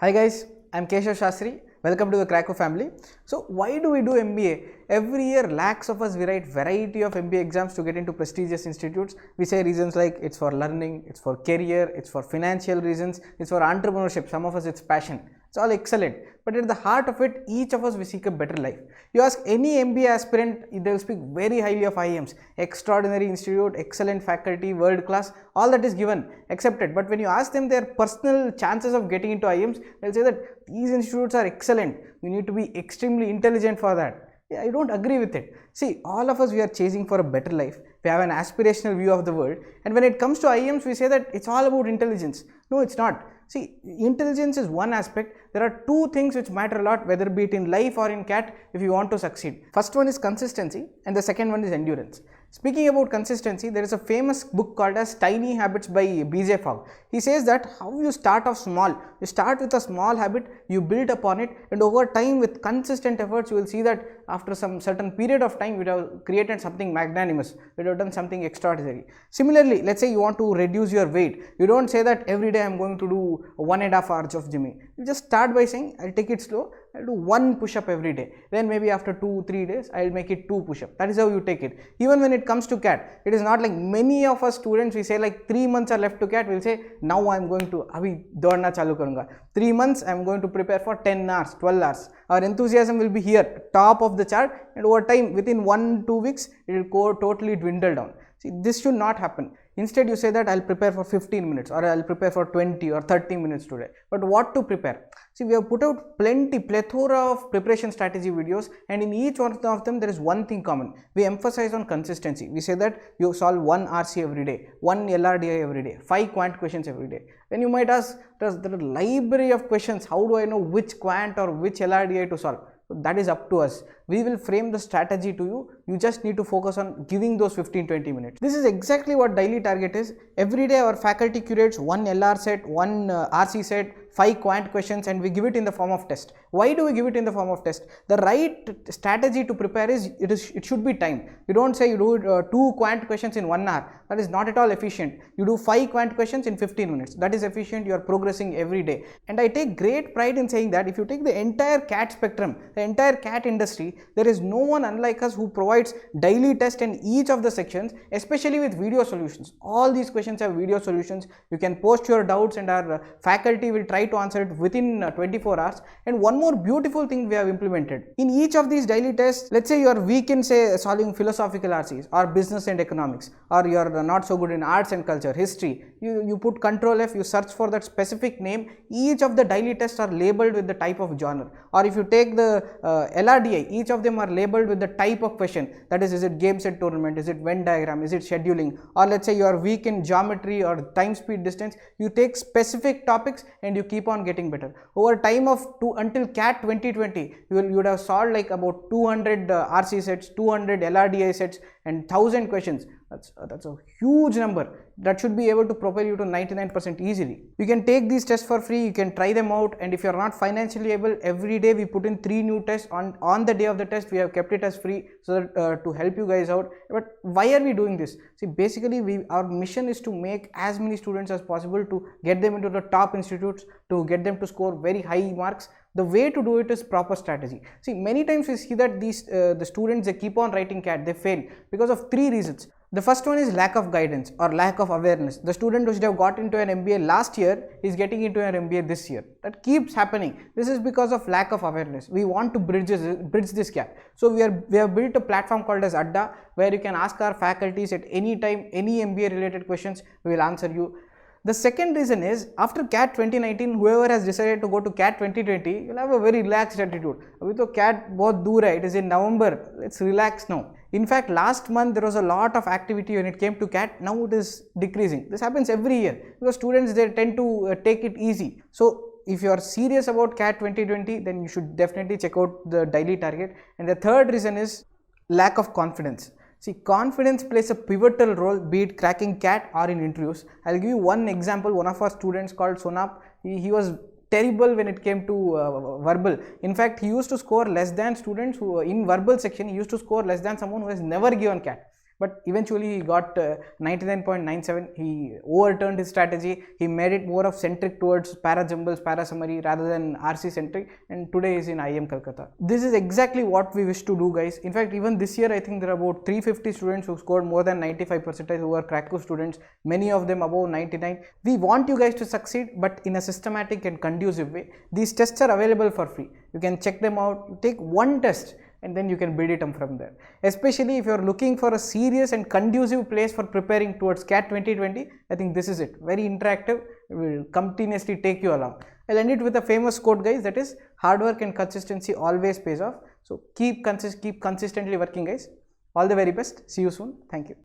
Hi guys, I'm Keshav Shastri. Welcome to the Krakow family. So why do we do MBA? Every year lakhs of us we write variety of MBA exams to get into prestigious institutes. We say reasons like it's for learning, it's for career, it's for financial reasons, it's for entrepreneurship. Some of us it's passion. It's all excellent. But at the heart of it, each of us we seek a better life. You ask any MBA aspirant, they will speak very highly of IIMs. Extraordinary institute, excellent faculty, world class, all that is given, accepted. But when you ask them their personal chances of getting into IIMs, they'll say that these institutes are excellent. You need to be extremely intelligent for that. Yeah, I don't agree with it. See, all of us we are chasing for a better life. We have an aspirational view of the world. And when it comes to IIMs, we say that it's all about intelligence. No, it's not. See, intelligence is one aspect. There are two things which matter a lot, whether be it in life or in CAT, if you want to succeed. First one is consistency and the second one is endurance. Speaking about consistency, there is a famous book called as Tiny Habits by BJ Fogg. He says that how you start off small. You start with a small habit, you build upon it, and over time with consistent efforts, you will see that after some certain period of time, you would have created something magnanimous. You would have done something extraordinary. Similarly, let's say you want to reduce your weight. You don't say that every day I am going to do 1.5 hours of gymming. You just start by saying, I'll take it slow. I'll do 1 push-up every day. Then maybe after 2-3 days, I'll make it 2 push-up. That is how you take it. Even when it comes to CAT, it is not like many of us students, we say like 3 months are left to CAT, we'll say, now I'm going to, abhi daudna chalu karunga. 3 months, I'm going to prepare for 10 hours, 12 hours. Our enthusiasm will be here, top of the chart, and over time, within 1-2 weeks, it will go totally dwindle down. See, this should not happen. Instead, you say that I'll prepare for 15 minutes or I'll prepare for 20 or 30 minutes today. But what to prepare? See, we have put out plethora of preparation strategy videos, and in each one of them, there is one thing common. We emphasize on consistency. We say that you solve 1 RC every day, 1 LRDI every day, 5 quant questions every day. Then you might ask, does there a library of questions? How do I know which quant or which LRDI to solve? So that is up to us. We will frame the strategy to you. You just need to focus on giving those 15-20 minutes. This is exactly what daily target is. Every day our faculty curates 1 LR set, 1 RC set, 5 quant questions, and we give it in the form of test. Why do we give it in the form of test? The right strategy to prepare is it should be timed. You don't say you do 2 quant questions in 1 hour. That is not at all efficient. You do 5 quant questions in 15 minutes. That is efficient. You are progressing every day. And I take great pride in saying that if you take the entire CAT spectrum, the entire CAT industry, there is no one unlike us who provides daily test in each of the sections, especially with video solutions. All these questions have video solutions. You can post your doubts and our faculty will try to answer it within 24 hours. And one more beautiful thing we have implemented. In each of these daily tests, let's say you are weak in say solving philosophical RCs or business and economics, or you are not so good in arts and culture, history. You put Control F, you search for that specific name. Each of the daily tests are labeled with the type of genre. Or if you take the LRDI, each of them are labeled with the type of question. That is it game set tournament, is it Venn diagram, is it scheduling, or let's say you are weak in geometry or time, speed, distance. You take specific topics and you keep on getting better. Over time of until CAT 2020, you would have solved like about 200 RC sets, 200 LRDI sets, and 1000 questions. That's a huge number. That should be able to propel you to 99% easily. You can take these tests for free, you can try them out, and if you are not financially able, every day we put in 3 new tests. On the day of the test, we have kept it as free so that to help you guys out. But why are we doing this? See, basically our mission is to make as many students as possible, to get them into the top institutes, to get them to score very high marks. The way to do it is proper strategy. See, many times we see that the students, they keep on writing CAT, they fail because of 3 reasons. The first one is lack of guidance or lack of awareness. The student who should have got into an MBA last year is getting into an MBA this year. That keeps happening. This is because of lack of awareness. We want to bridge this gap. So we have built a platform called as Adda, where you can ask our faculties at any time, any MBA related questions, we will answer you. The second reason is, after CAT 2019, whoever has decided to go to CAT 2020, you'll have a very relaxed attitude. Abhi to CAT bahut dur hai, it is in November, let's relax now. In fact, last month there was a lot of activity when it came to CAT. Now it is decreasing. This happens every year because students, they tend to take it easy. So if you are serious about CAT 2020, then you should definitely check out the daily target. And the third reason is lack of confidence. See, confidence plays a pivotal role, be it cracking CAT or in interviews. I'll give you one example. One of our students called Sonap, he was terrible when it came to verbal. In fact, he used to score less than students who in verbal section, he used to score less than someone who has never given CAT. but eventually he got 99.97. He overturned his strategy. He made it more of centric towards para jumbles, para summary rather than RC centric, and today is in IM Calcutta. This is exactly what we wish to do, guys. In fact, even this year I think there are about 350 students who scored more than 95 percentile who are Krakow students, many of them above 99. We want you guys to succeed, but in a systematic and conducive way. These tests are available for free. You can check them out. You take one test and then you can build it from there. Especially if you are looking for a serious and conducive place for preparing towards CAT 2020, I think this is it. Very interactive. It will continuously take you along. I'll end it with a famous quote, guys, that is, hard work and consistency always pays off. So keep consistently working, guys. All the very best. See you soon. Thank you.